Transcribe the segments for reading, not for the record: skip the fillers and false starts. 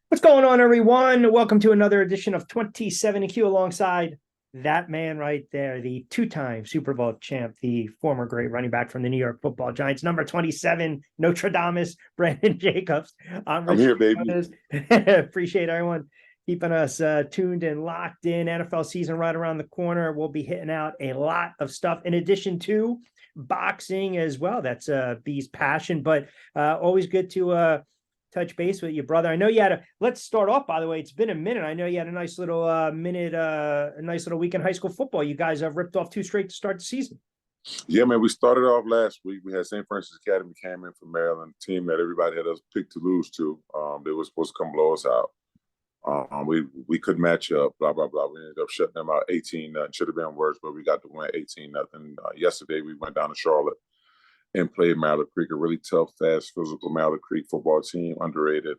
What's going on, everyone? Welcome to another edition of 27Q alongside that man right there, the two-time Super Bowl champ, the former great running back from the New York Football Giants, number 27, Notre Dame, Brandon Jacobs. I'm I'm Rich here, baby. Quinones. Appreciate everyone keeping us tuned and locked in. NFL season right around the corner. We'll be hitting out a lot of stuff in addition to boxing as well. That's B's passion, but always good to touch base with you, brother. I know you had let's start off, by the way. It's been a minute. I know you had a nice little a nice little week in high school football. You guys have ripped off two straight to start the season. Yeah, man, we started off last week. We had St. Francis Academy came in from Maryland, a team that everybody had us picked to lose to. They were supposed to come blow us out. We couldn't match up, blah, blah, blah. We ended up shutting them out 18 nothing. Should have been worse, but we got to win 18 nothing. Yesterday, we went down to Charlotte and played Mallard Creek, a really tough, fast, physical Mallard Creek football team, underrated.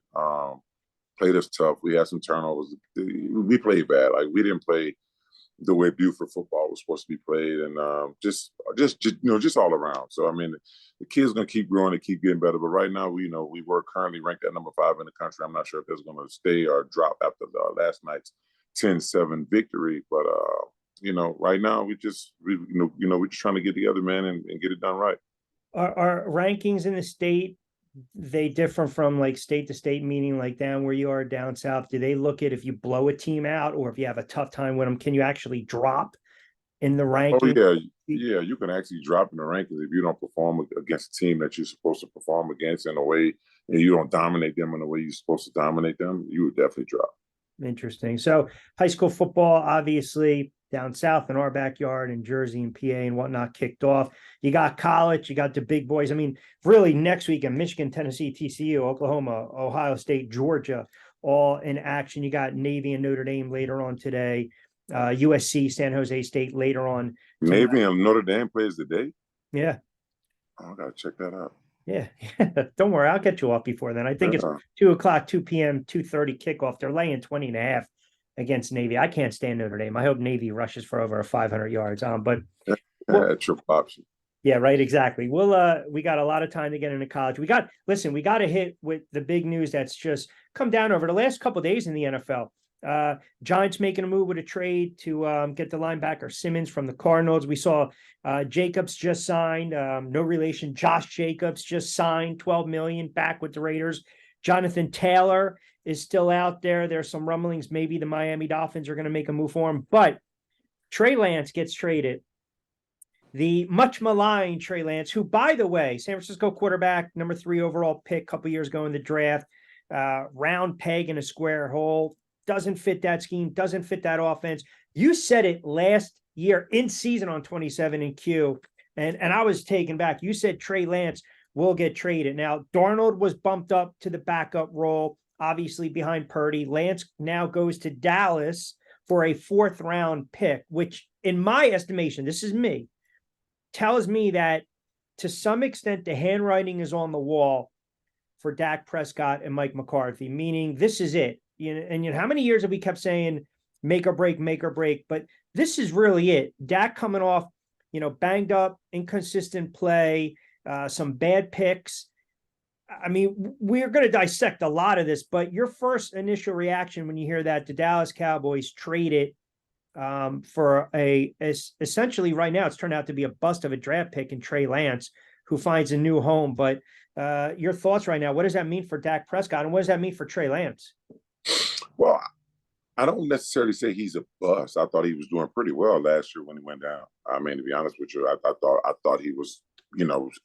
Played us tough. We had some turnovers. We played bad. Like, we didn't play the way Buford football was supposed to be played, and just all around. So I mean, the kids gonna keep growing and keep getting better. But right now, we were currently ranked at number 5 in the country. I'm not sure if that's going to stay or drop after last night's 10-7 victory. But right now we're just trying to get together, man, and get it done right. Our rankings in the state, they differ from like state to state, meaning like down where you are down south? Do they look at if you blow a team out or if you have a tough time with them, can you actually drop in the Oh ranking? yeah, yeah. You can actually drop in the rankings if you don't perform against a team that you're supposed to perform against in a way, and you don't dominate them in the way you're supposed to dominate them. You would definitely drop. Interesting. So high school football, obviously down south in our backyard in Jersey and PA and whatnot, kicked off. You got college, you got the big boys. I mean, really next weekend, Michigan, Tennessee, TCU, Oklahoma, Ohio State, Georgia, all in action. You got Navy and Notre Dame later on today. USC, San Jose State later on tonight. Navy and Notre Dame plays today. Yeah. Oh, I gotta check that out. Yeah. Don't worry. I'll get you off before then. I think it's Yeah. 2 o'clock, 2 p.m., 2:30 kickoff. They're laying 20.5 against Navy. I can't stand Notre Dame. I hope Navy rushes for over 500 yards. But well, Triple option. yeah, right. Exactly. We got a lot of time to get into college. We got to hit with the big news that's just come down over the last couple of days in the NFL. Giants making a move with a trade to get the linebacker Simmons from the Cardinals. We saw Jacobs just signed, no relation. Josh Jacobs just signed $12 million back with the Raiders. Jonathan Taylor is still out there. There's some rumblings. Maybe the Miami Dolphins are going to make a move for him, but Trey Lance gets traded. The much maligned Trey Lance, who, by the way, San Francisco quarterback, number 3 overall pick a couple years ago in the draft, round peg in a square hole, doesn't fit that scheme, doesn't fit that offense. You said it last year in season on 27 and Q, and I was taken back. You said Trey Lance will get traded. Now, Darnold was bumped up to the backup role, obviously behind Purdy. Lance now goes to Dallas for a 4th round pick, which in my estimation, this is me, tells me that to some extent the handwriting is on the wall for Dak Prescott and Mike McCarthy, meaning this is it. How many years have we kept saying make or break, but this is really it. Dak coming off, banged up, inconsistent play, some bad picks. I mean, we're going to dissect a lot of this, but your first initial reaction when you hear that the Dallas Cowboys traded for essentially right now, it's turned out to be a bust of a draft pick in Trey Lance, who finds a new home. But your thoughts right now, what does that mean for Dak Prescott and what does that mean for Trey Lance? Well, I don't necessarily say he's a bust. I thought he was doing pretty well last year when he went down. I mean, to be honest with you, I thought he was,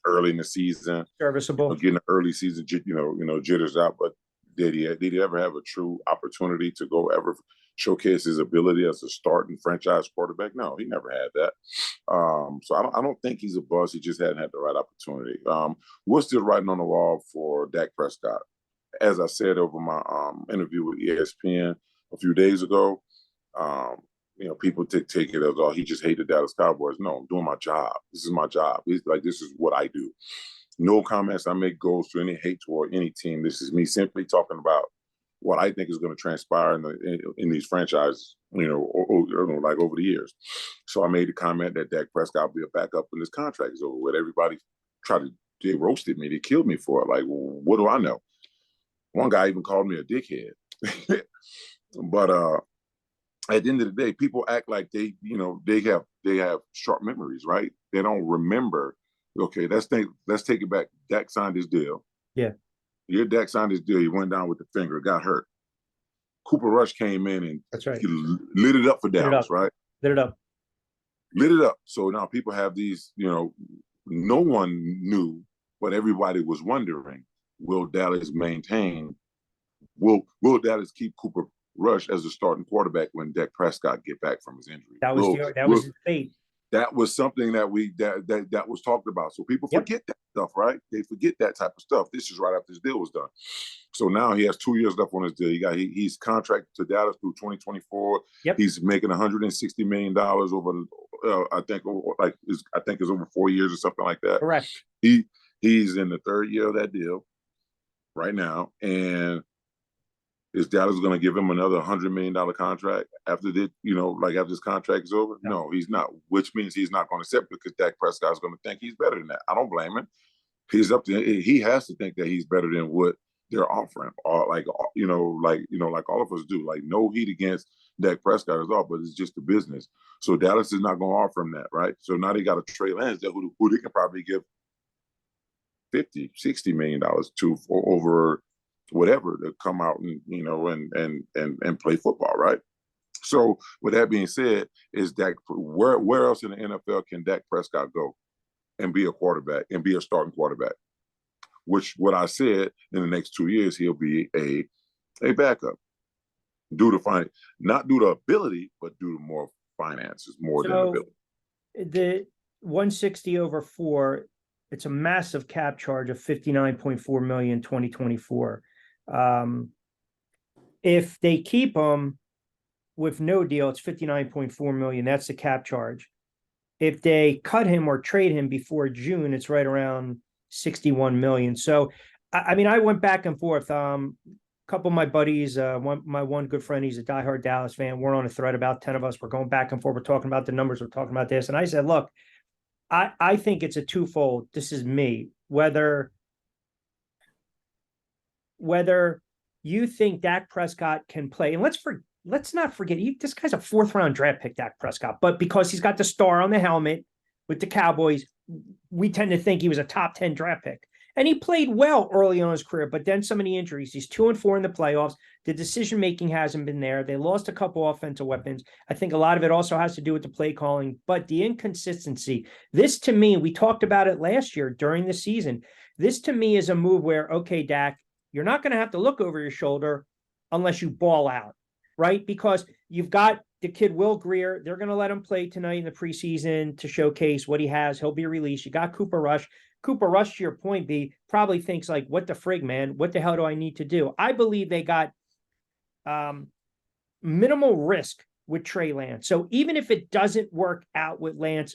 early in the season, Serviceable. getting the early season, jitters out. But did he ever have a true opportunity to go ever showcase his ability as a starting franchise quarterback? No, he never had that. So I don't think he's a bust. He just hadn't had the right opportunity. We're still writing on the wall for Dak Prescott. As I said over my interview with ESPN a few days ago, people take it as, oh, he just hated Dallas Cowboys. No, I'm doing my job. This is my job. This is what I do. No comments I make goes to any hate toward any team. This is me simply talking about what I think is going to transpire in these franchises, like over the years. So I made the comment that Dak Prescott will be a backup when this contract is over with. Everybody they roasted me. They killed me for it. Like, what do I know? One guy even called me a dickhead. But at the end of the day, people act like they have short memories, right? They don't remember. Okay, let's take it back. Dak signed his deal. Yeah, Your Dak signed his deal. He went down with the finger, got hurt. Cooper Rush came in and that's right. he lit it up for Lit it Dallas, up. right? Lit it up. Lit it up. So now people have these, no one knew, but everybody was wondering, will Dallas maintain, will Dallas keep Cooper Rush as a starting quarterback when Dak Prescott get back from his injury? That was his fate. That was something that that was talked about. So people Yep. forget that stuff, right? They forget that type of stuff. This is right after his deal was done. So now he has 2 years left on his deal. He's contracted to Dallas through 2024. Yep. He's making $160 million over I think it's over 4 years or something like that. Correct. He's in the third year of that deal right now, and is Dallas going to give him another $100 million contract after after this contract is over? No, he's not. Which means he's not going to accept it because Dak Prescott is going to think he's better than that. I don't blame him. He has to think that he's better than what they're offering, or like all of us do. Like, no heat against Dak Prescott at all, but it's just the business. So Dallas is not going to offer him that, right? So now they got a Trey Lance there who they can probably give $50-60 million to for over whatever to come out and play football, right? So with that being said, is Dak where else in the NFL can Dak Prescott go and be a quarterback and be a starting quarterback? Which what I said in the next 2 years he'll be a backup not due to ability, but due to more finances, more than ability. The 160 over 4, it's a massive cap charge of $59.4 million 2024. If they keep him with no deal, it's $59.4 million. That's the cap charge. If they cut him or trade him before June, it's right around $61 million. So, I mean, I went back and forth. A couple of my buddies, my one good friend, he's a diehard Dallas fan. We're on a thread, about 10 of us. We're going back and forth. We're talking about the numbers. We're talking about this. And I said, look, I think it's a twofold. This is me. Whether you think Dak Prescott can play, and let's not forget, this guy's a 4th-round draft pick, Dak Prescott, but because he's got the star on the helmet with the Cowboys, we tend to think he was a top 10 draft pick. And he played well early on in his career, but then so many injuries. He's 2-4 in the playoffs. The decision-making hasn't been there. They lost a couple offensive weapons. I think a lot of it also has to do with the play calling, but the inconsistency. This, to me, we talked about it last year during the season. This, to me, is a move where, okay, Dak, you're not going to have to look over your shoulder unless you ball out, right? Because you've got the kid, Will Grier. They're going to let him play tonight in the preseason to showcase what he has. He'll be released. You got Cooper Rush. Cooper Rush, to your point, B, probably thinks like, what the frig, man? What the hell do I need to do? I believe they got minimal risk with Trey Lance. So even if it doesn't work out with Lance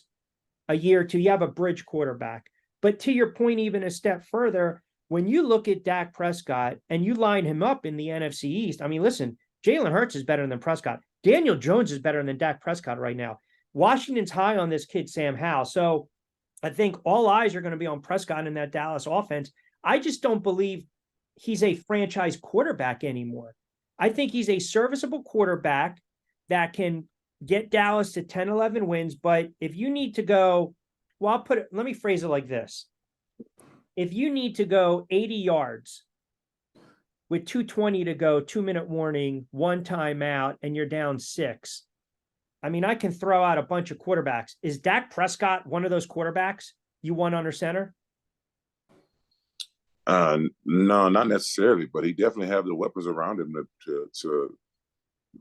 a year or two, you have a bridge quarterback. But to your point, even a step further, when you look at Dak Prescott and you line him up in the NFC East, I mean, listen, Jalen Hurts is better than Prescott. Daniel Jones is better than Dak Prescott right now. Washington's high on this kid, Sam Howell. So I think all eyes are going to be on Prescott in that Dallas offense. I just don't believe he's a franchise quarterback anymore. I think he's a serviceable quarterback that can get Dallas to 10, 11 wins. But if you need to go, well, let me phrase it like this. If you need to go 80 yards with 2:20 to go, 2-minute warning, 1 timeout, and you're down 6, I mean, I can throw out a bunch of quarterbacks. Is Dak Prescott one of those quarterbacks you want under center? No, not necessarily, but he definitely have the weapons around him to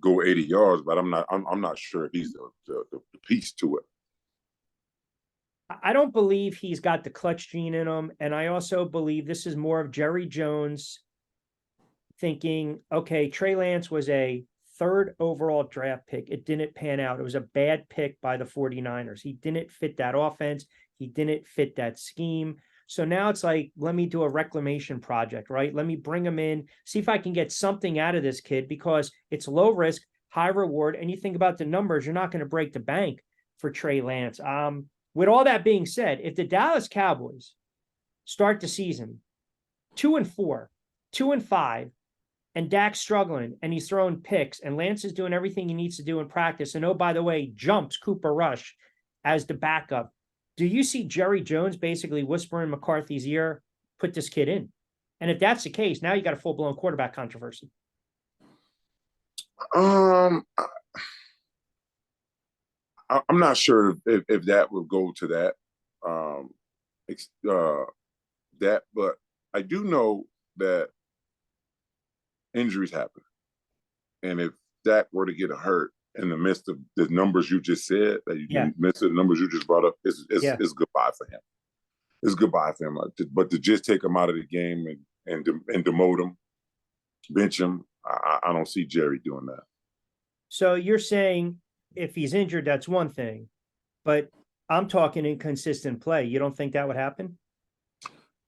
go 80 yards. But I'm not sure if he's the piece to it. I don't believe he's got the clutch gene in him, and I also believe this is more of Jerry Jones thinking, okay, Trey Lance was a 3rd overall draft pick. It didn't pan out. It was a bad pick by the 49ers. He didn't fit that offense. He didn't fit that scheme. So now it's like, let me do a reclamation project, right? Let me bring him in, see if I can get something out of this kid, because it's low risk, high reward. And you think about the numbers, you're not going to break the bank for Trey Lance. With all that being said, if the Dallas Cowboys start the season 2-4, 2-5, and Dak's struggling and he's throwing picks and Lance is doing everything he needs to do in practice. And oh, by the way, jumps Cooper Rush as the backup. Do you see Jerry Jones basically whispering McCarthy's ear, put this kid in? And if that's the case, now you got a full-blown quarterback controversy. I'm not sure if that will go to that. But I do know that injuries happen. And if Dak were to get hurt in the midst of the numbers you just said, the numbers you just brought up, it's goodbye for him. It's goodbye for him. But to just take him out of the game and demote him, bench him, I don't see Jerry doing that. So you're saying if he's injured, that's one thing. But I'm talking inconsistent play. You don't think that would happen?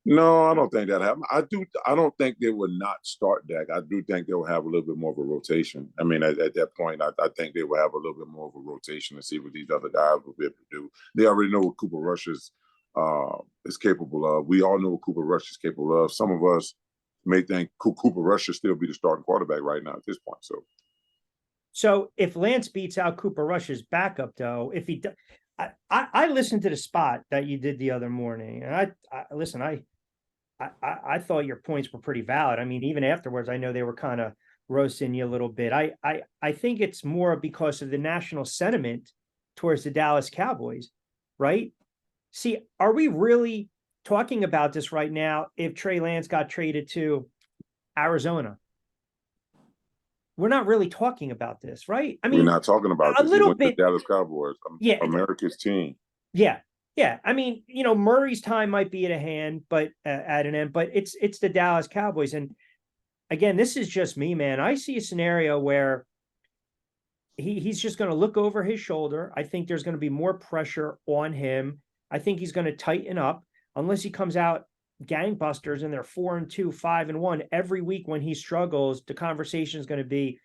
No, I don't think that happened. I don't think they would not start Dak. I do think they will have a little bit more of a rotation. I mean, at that point, I think they will have a little bit more of a rotation to see what these other guys will be able to do. They already know what Cooper Rush is capable of. We all know what Cooper Rush is capable of. Some of us may think Cooper Rush should still be the starting quarterback right now at this point. So if Lance beats out Cooper Rush's backup, though, if he, I listened to the spot that you did the other morning, and I thought your points were pretty valid. I mean, even afterwards, I know they were kind of roasting you a little bit. I think it's more because of the national sentiment towards the Dallas Cowboys, right? See, are we really talking about this right now if Trey Lance got traded to Arizona? We're not really talking about this, right? I mean, we're not talking about a this. little bit. The Dallas Cowboys, America's team. Yeah. I mean, Murray's time might be at a hand, but at an end. But it's the Dallas Cowboys, and again, this is just me, man. I see a scenario where he's just going to look over his shoulder. I think there's going to be more pressure on him. I think he's going to tighten up unless he comes out gangbusters and they're 4-2, 5-1 every week. When he struggles, the conversation is going to be,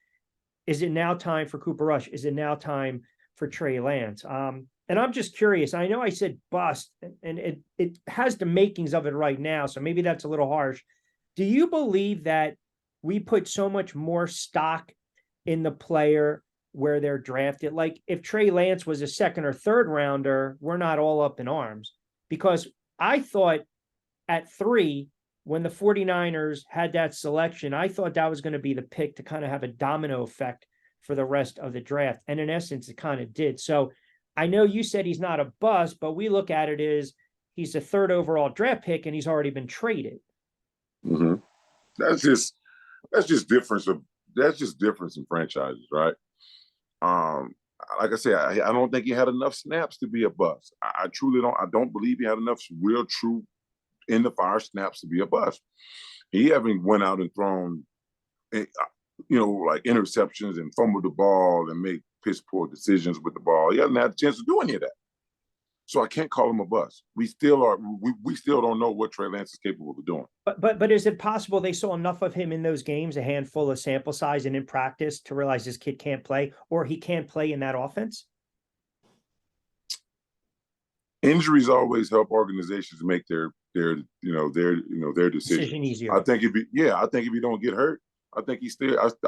is it now time for Cooper Rush? Is it now time for Trey Lance? And I'm just curious. I know I said bust, and it has the makings of it right now, so maybe that's a little harsh. Do you believe that we put so much more stock in the player where they're drafted? Like if Trey Lance was a second or third rounder, we're not all up in arms. Because I thought at 3, when the 49ers had that selection, I thought that was going to be the pick to kind of have a domino effect for the rest of the draft. And in essence, it kind of did. So I know you said he's not a bust, but we look at it as he's a 3rd overall draft pick and he's already been traded. Mm-hmm. That's just difference in franchises, right? Like I said, I don't think he had enough snaps to be a bust. I truly don't. I don't believe he had enough real, true in the fire snaps to be a bust. He haven't went out and thrown, like interceptions and fumbled the ball and made piss poor decisions with the ball. He hasn't had a chance to do any of that. So I can't call him a bust. We still don't know what Trey Lance is capable of doing. But is it possible they saw enough of him in those games, a handful of sample size and in practice, to realize this kid can't play, or he can't play in that offense? Injuries always help organizations make their decision easier. I think if he don't get hurt, I think he still starts.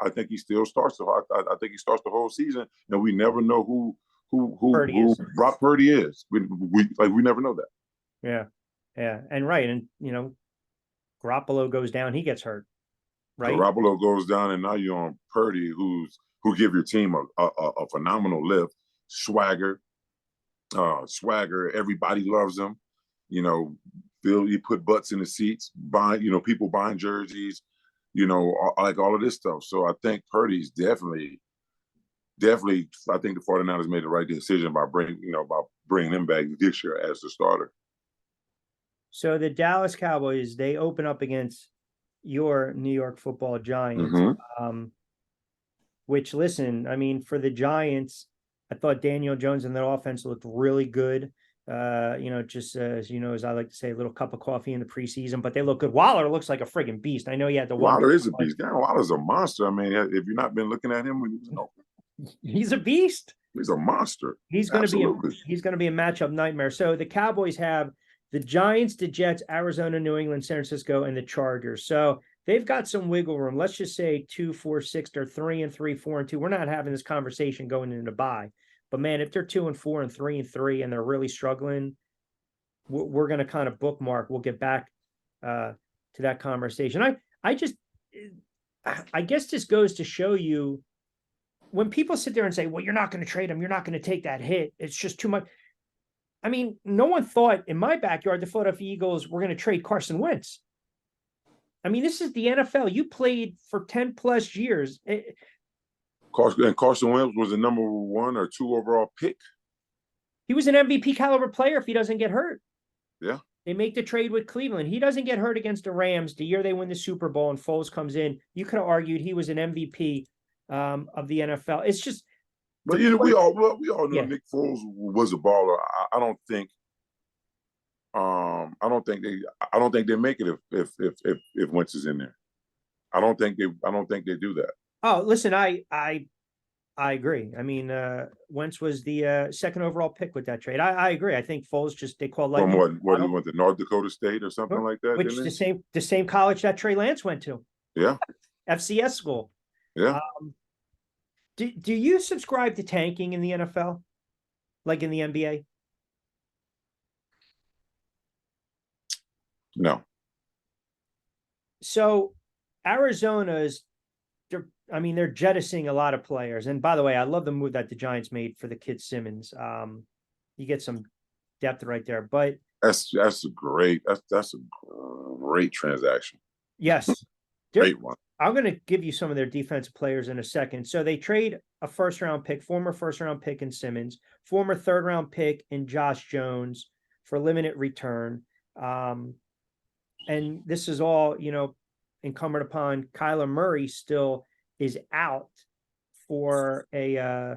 I think he starts the whole season, and we never know who Brock Purdy is. We never know that. Yeah, and right, and Garoppolo goes down, he gets hurt. Right, Garoppolo goes down, and now you're on Purdy, who give your team a phenomenal lift, swagger. Everybody loves him. He put butts in the seats. People buying jerseys. Like all of this stuff. So I think Purdy's definitely. I think the 49ers made the right decision by bringing him back this year as the starter. So the Dallas Cowboys, they open up against your New York Football Giants, mm-hmm. Which, listen, I mean, for the Giants, I thought Daniel Jones and their offense looked really good. Just as I like to say, a little cup of coffee in the preseason, but they look good. Waller looks like a friggin' beast. I know he had the Waller is a beast. Waller's a monster. I mean, if you've not been looking at him when he was he's a beast. He's a monster. He's going to be a matchup nightmare. So the Cowboys have the Giants, the Jets, Arizona, New England, San Francisco, and the Chargers. So they've got some wiggle room. Let's just say 2-4-6, or 3-3, 4-2. We're not having this conversation going into the bye. But man, if they're 2-4 and 3-3 and they're really struggling, we're going to kind of bookmark. We'll get back to that conversation. I guess this goes to show you, when people sit there and say, well, you're not going to trade him, you're not going to take that hit, it's just too much. I mean, no one thought in my backyard the Philadelphia Eagles were going to trade Carson Wentz. I mean, this is the NFL. You played for 10 plus years. Carson Wentz was the number 1 or 2 overall pick. He was an MVP caliber player if he doesn't get hurt. Yeah. They make the trade with Cleveland. He doesn't get hurt against the Rams the year they win the Super Bowl and Foles comes in. You could have argued he was an MVP of the NFL. It's just. But we all know Nick Foles was a baller. I don't think they make it if Wentz is in there. I don't think they do that. Oh, listen, I agree. I mean, Wentz was the second overall pick with that trade. I agree. I think Foles they call lightning. From what he went to North Dakota State or something like that, which the same college that Trey Lance went to. Yeah, FCS school. Yeah. Do you subscribe to tanking in the NFL, like in the NBA? No. So Arizona's. They're jettisoning a lot of players. And by the way, I love the move that the Giants made for the kid Simmons. You get some depth right there, but that's a great transaction. Yes. Great one. I'm going to give you some of their defensive players in a second. So they trade a former first round pick in Simmons, former third round pick in Josh Jones for limited return. And this is all, incumbent upon Kyler Murray still is out for a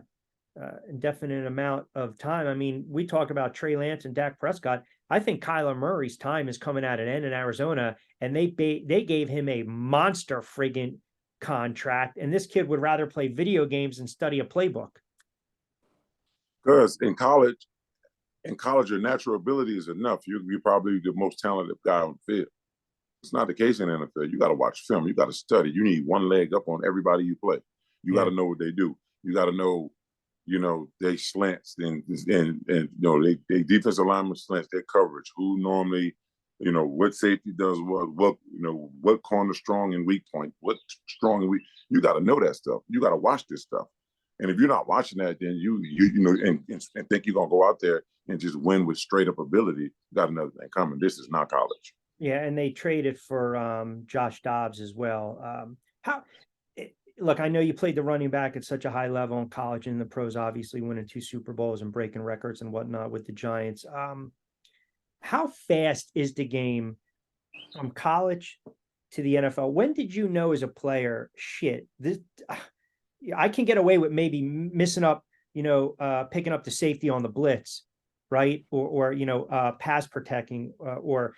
indefinite amount of time. I mean, we talked about Trey Lance and Dak Prescott. I think Kyler Murray's time is coming at an end in Arizona, and they gave him a monster friggin' contract, and this kid would rather play video games and study a playbook. Because in college, your natural ability is enough. You're probably the most talented guy on the field. It's not the case in the NFL. You got to watch film. You got to study. You need one leg up on everybody you play. You got to know what they do. You got to know, they slants and they defensive lineman slants, their coverage. Who normally, what safety does what corner strong and weak point, what strong and weak. You got to know that stuff. You got to watch this stuff. And if you're not watching that, then you think you're gonna go out there and just win with straight up ability. You got another thing coming. This is not college. Yeah, and they traded for Josh Dobbs as well. Look, I know you played the running back at such a high level in college and in the pros, obviously winning 2 Super Bowls and breaking records and whatnot with the Giants. How fast is the game from college to the NFL? When did you know as a player, I can get away with maybe missing up, picking up the safety on the blitz, right? Or pass protecting or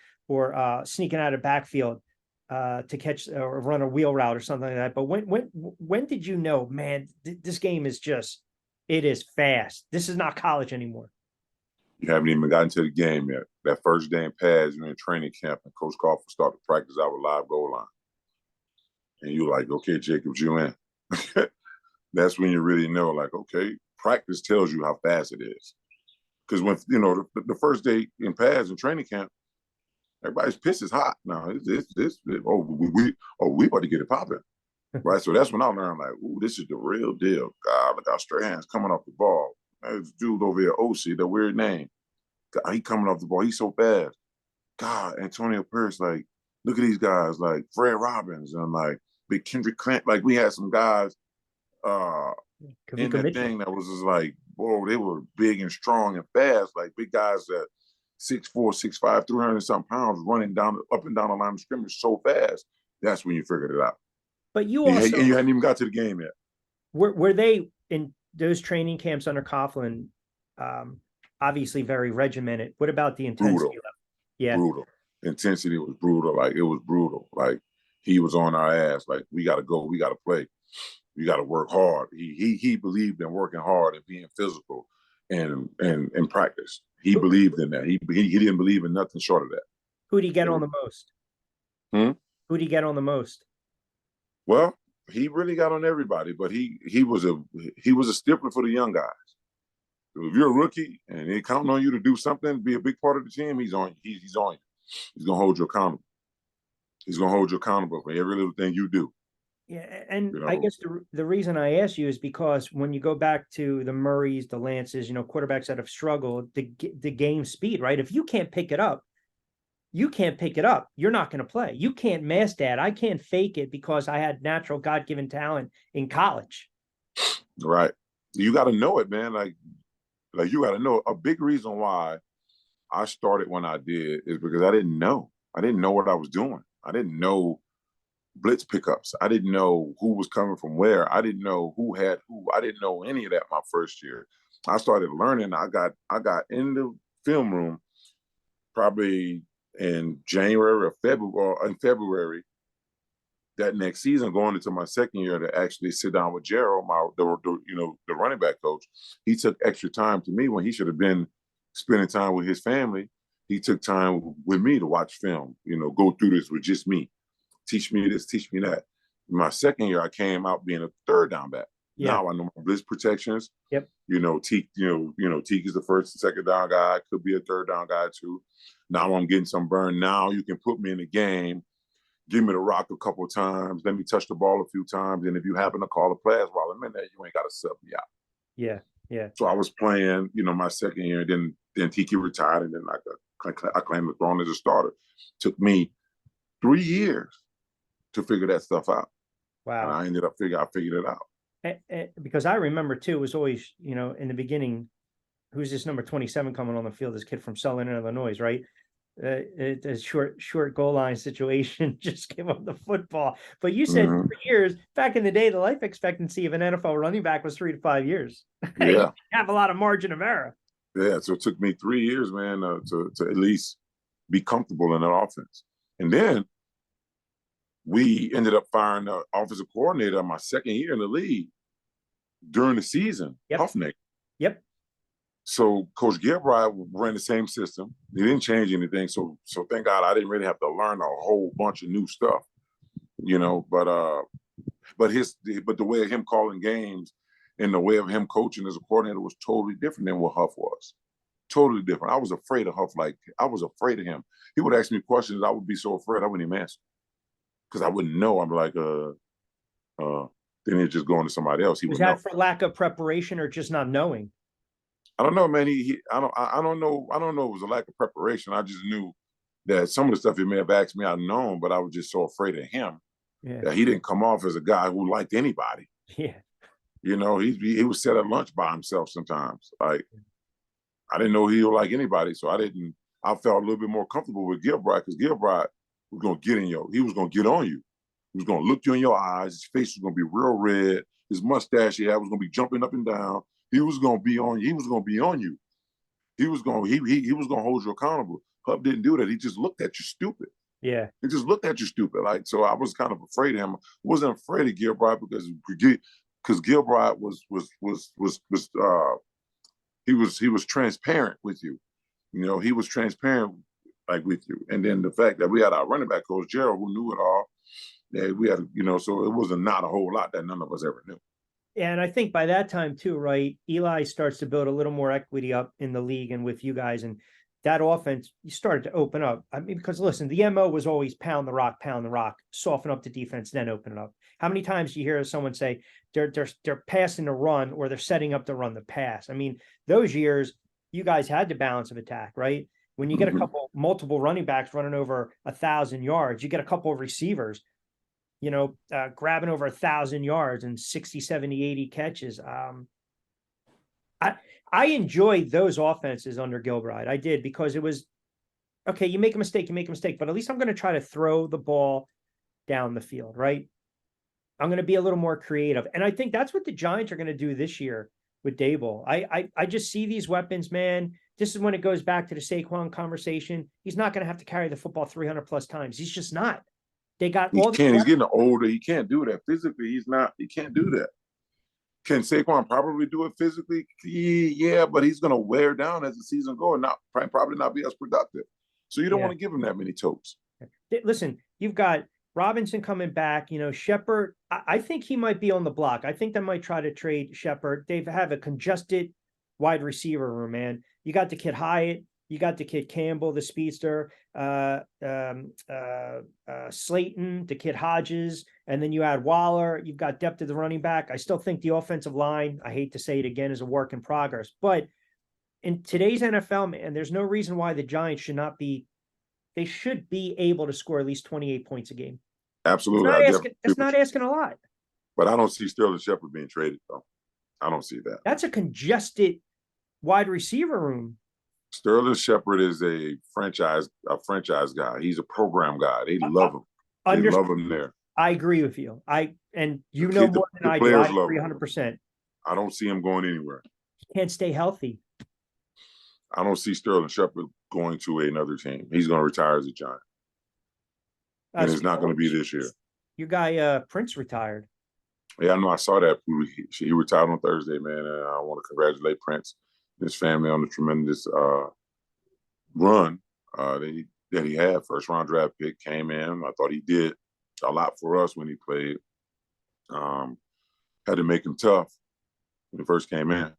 sneaking out of backfield to catch or run a wheel route or something like that. But when did you know, man, this game is it is fast. This is not college anymore. You haven't even gotten to the game yet. That first day in pads, you're in training camp, and Coach Crawford started to practice out with live goal line. And you're like, okay, Jacobs, you in. That's when you really know, like, okay, practice tells you how fast it is. Because when, the first day in pads and training camp, everybody's piss is hot. Now, we about to get it popping. Right? So that's when I learned, like, ooh, this is the real deal. God, look how Strahan's coming off the ball. This dude over here, OC, that weird name. God, he coming off the ball. He's so fast. God, Antonio Pierce, like, look at these guys, like Fred Robbins and like Big Kendrick Clint. Like, we had some guys in that thing that was just like, whoa, they were big and strong and fast, like big guys that 6'4", 6'5", 300-something pounds running up and down the line of scrimmage so fast. That's when you figured it out. But you also, and you hadn't even got to the game yet. Were they in those training camps under Coughlin? Obviously very regimented. What about the intensity brutal. level? Yeah, brutal. Intensity was brutal. Like, it was brutal. Like, he was on our ass. Like, we got to go. We got to play. You got to work hard. He believed in working hard and being physical and practice. He believed in that. He didn't believe in nothing short of that. Who did he get on the most? Hmm? Who'd he get on the most? Well, he really got on everybody, but he was a stickler for the young guys. So if you're a rookie and they're counting on you to do something, be a big part of the team, he's on you. He's on you. He's gonna hold you accountable. He's gonna hold you accountable for every little thing you do. Yeah, and You know? I guess the reason I ask you is because when you go back to the Murrays, the Lances, quarterbacks that have struggled, the game speed, right? If you can't pick it up, you can't pick it up. You're not going to play. You can't mask that. I can't fake it because I had natural God-given talent in college. Right. You got to know it, man. Like you got to know. A big reason why I started when I did is because I didn't know. I didn't know what I was doing. I didn't know blitz pickups. I didn't know who was coming from where. I didn't know who had who. I didn't know any of that my first year. I started learning. I got in the film room probably in January or February that next season, going into my second year, to actually sit down with Gerald, the running back coach. He took extra time to me when he should have been spending time with his family. He took time with me to watch film, go through this with just me. Teach me this, teach me that. In my second year, I came out being a third down back. Yeah. Now I know my blitz protections. Yep. Teak is the first and second down guy. Could be a third down guy too. Now I'm getting some burn. Now you can put me in the game. Give me the rock a couple of times. Let me touch the ball a few times. And if you happen to call a pass while I'm in there, you ain't got to sub me out. Yeah, yeah. So I was playing, my second year. Then Tiki retired, and then I claimed the throne as a starter. Took me 3 years to figure that stuff out. Wow. And I ended up I figured it out. Because I remember too, it was always, in the beginning, who's this number 27 coming on the field? This kid from Sullivan, Illinois, right? A short goal line situation, just give up the football. But you said 3 years back in the day, the life expectancy of an NFL running back was 3 to 5 years. Yeah. You have a lot of margin of error. Yeah. So it took me 3 years, man, to at least be comfortable in that offense. And then we ended up firing the offensive coordinator my second year in the league during the season. Yep. Huffnick. Yep. So Coach Gilbride ran the same system. He didn't change anything. So thank God I didn't really have to learn a whole bunch of new stuff, But the way of him calling games and the way of him coaching as a coordinator was totally different than what Huff was. Totally different. I was afraid of Huff. Like I was afraid of him. He would ask me questions. I would be so afraid I wouldn't even answer because I wouldn't know. I'm like, then he'd just go on to somebody else. Was that for lack of preparation or just not knowing? I don't know, man. I don't know. I don't know. It was a lack of preparation. I just knew that some of the stuff he may have asked me, I'd known, but I was just so afraid of him that he didn't come off as a guy who liked anybody. Yeah. He was set at lunch by himself sometimes. Like I didn't know he would like anybody, so I felt a little bit more comfortable with Gilbride because Gilbride was gonna he was gonna get on you. He was gonna look you in your eyes. His face was gonna be real red. His mustache he had was gonna be jumping up and down. He was gonna be on you. He was gonna be on you. He was gonna hold you accountable. Huff didn't do that. He just looked at you stupid. Yeah. He just looked at you stupid. Like so, I was kind of afraid of him. I wasn't afraid of Gilbride because Gilbride was transparent with you. He was transparent like with you. And then the fact that we had our running back coach Gerald who knew it all. Yeah, we had so it wasn't not a whole lot that none of us ever knew. And I think by that time too, right, Eli starts to build a little more equity up in the league and with you guys. And that offense, you started to open up. I mean, because listen, the MO was always pound the rock, soften up the defense, then open it up. How many times do you hear someone say they're passing the run or they're setting up to run the pass? I mean, those years, you guys had the balance of attack, right? When you get multiple running backs running over 1,000 yards, you get a couple of receivers, grabbing over 1,000 yards and 60, 70, 80 catches. I enjoyed those offenses under Gilbride. I did because it was, okay, you make a mistake, but at least I'm going to try to throw the ball down the field, right? I'm going to be a little more creative. And I think that's what the Giants are going to do this year with Dable. I just see these weapons, man. This is when it goes back to the Saquon conversation. He's not going to have to carry the football 300 plus times. He's just not. They got all. He's getting older. He can't do that physically. He can't do that. Can Saquon probably do it physically? Yeah, but he's going to wear down as the season goes and probably not be as productive. So you don't want to give him that many toes. Listen, you've got Robinson coming back, Shepard, I think he might be on the block. I think they might try to trade Shepard. They have a congested wide receiver room, man. You got the kid Hyatt, you got the kid Campbell, the speedster, Slayton, the kid Hodges, and then you add Waller. You've got depth at the running back. I still think the offensive line, I hate to say it again, is a work in progress. But in today's NFL, man, there's no reason why the Giants should not be. They should be able to score at least 28 points a game. Absolutely. It's not asking a lot. But I don't see Sterling Shepard being traded, though. I don't see that. That's a congested wide receiver room. Sterling Shepard is a franchise guy. He's a program guy. They love him. They love him there. I agree with you. More than I do. I agree 100%. I don't see him going anywhere. He can't stay healthy. I don't see Sterling Shepard going to another team. He's going to retire as a Giant. And it's not going to be this year. Your guy Prince retired. Yeah, I know. I saw that. He retired on Thursday, man. And I want to congratulate Prince and his family on the tremendous run that he had. First round draft pick, came in. I thought he did a lot for us when he played. Had to make him tough when he first came in,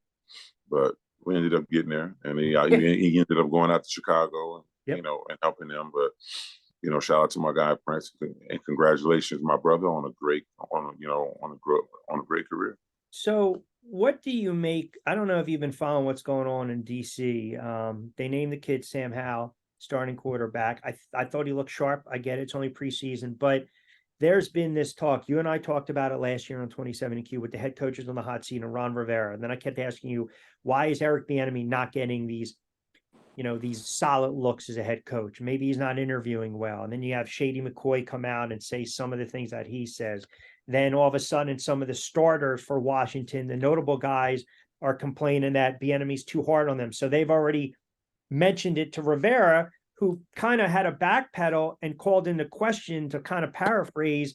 but we ended up getting there, and he ended up going out to Chicago and and helping them. But shout out to my guy Prince, and congratulations, my brother, on a great career. So, what do you make? I don't know if you've been following what's going on in DC. They named the kid Sam Howell starting quarterback. I thought he looked sharp. I get it; it's only preseason, but there's been this talk. You and I talked about it last year on 27Q with the head coaches on the hot seat and Ron Rivera. And then I kept asking you, why is Eric Bieniemy not getting these solid looks as a head coach? Maybe he's not interviewing well. And then you have Shady McCoy come out and say some of the things that he says. Then all of a sudden, some of the starters for Washington, the notable guys, are complaining that Bieniemy's too hard on them. So they've already mentioned it to Rivera, who kind of had a backpedal and called into question, to kind of paraphrase,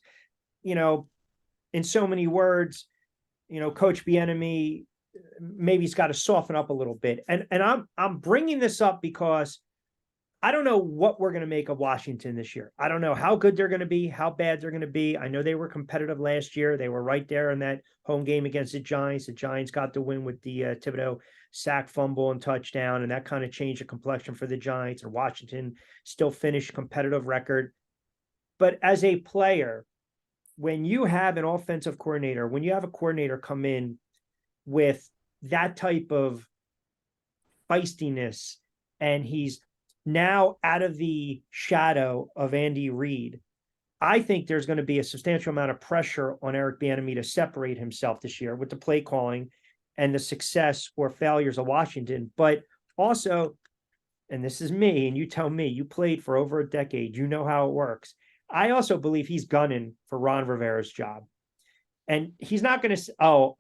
in so many words, Coach Bieniemy, maybe he's got to soften up a little bit. And I'm bringing this up because I don't know what we're going to make of Washington this year. I don't know how good they're going to be, how bad they're going to be. I know they were competitive last year. They were right there in that home game against the Giants. The Giants got the win with the Thibodeau sack, fumble, and touchdown, and that kind of changed the complexion for the Giants. And Washington still finished competitive record. But as a player, when you have an offensive coordinator, when you have a coordinator come in with that type of feistiness, and he's now out of the shadow of Andy Reid, I think there's going to be a substantial amount of pressure on Eric Bieniemy to separate himself this year with the play calling and the success or failures of Washington. But also, and this is me, and you tell me, you played for over a decade, you know how it works. I also believe he's gunning for Ron Rivera's job. And he's not going to,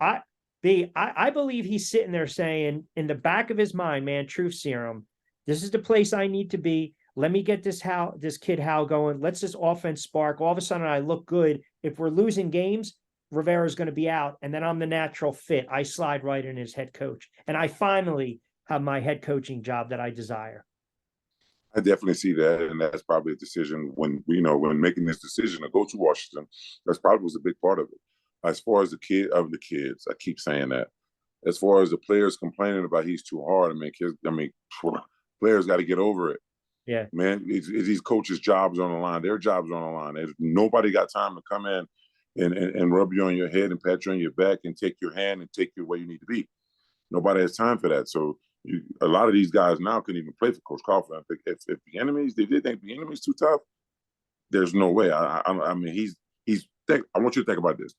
I believe he's sitting there saying in the back of his mind, man, truth serum, this is the place I need to be. Let me get this kid Hal going. Let's this offense spark. All of a sudden, I look good. If we're losing games, Rivera's going to be out, and then I'm the natural fit. I slide right in as head coach, and I finally have my head coaching job that I desire. I definitely see that, and that's probably a decision when making this decision to go to Washington. That's probably was a big part of it. As far as the kids, I keep saying that. As far as the players complaining about he's too hard, players got to get over it. Yeah, man, these coaches' jobs on the line. Their jobs on the line. There's nobody got time to come in and rub you on your head and pat you on your back and take your hand and take you where you need to be. Nobody has time for that. So a lot of these guys now couldn't even play for Coach Coughlin. If they did think the enemy's too tough, there's no way. I want you to think about this.